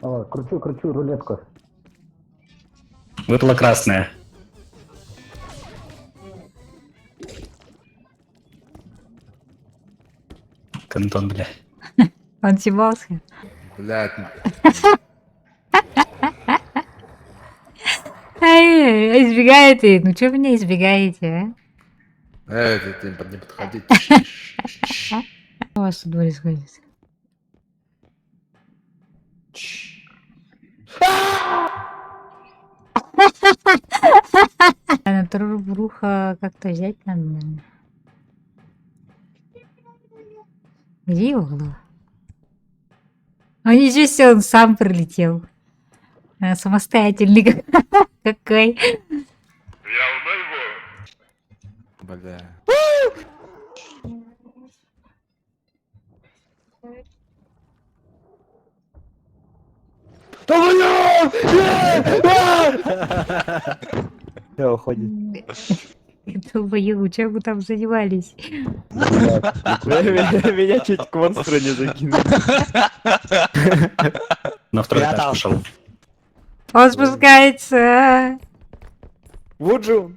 О, кручу рулетку. Выпала красная. Кантон, бля. Он съебался. Блядь. Ай, избегаете. Ну что вы меня избегаете, Ты не подходи. а? Что у вас тут происходит? А на Турбруха как-то взять надо, наверное. Где его голова? А ничего себе, он сам прилетел. Самостоятельный какой. Бля. Все, уходит. Это бою, чем вы там занимались? Меня чуть к монстру не закинули. На второй этаж пошел. Он спускается. Вуджу!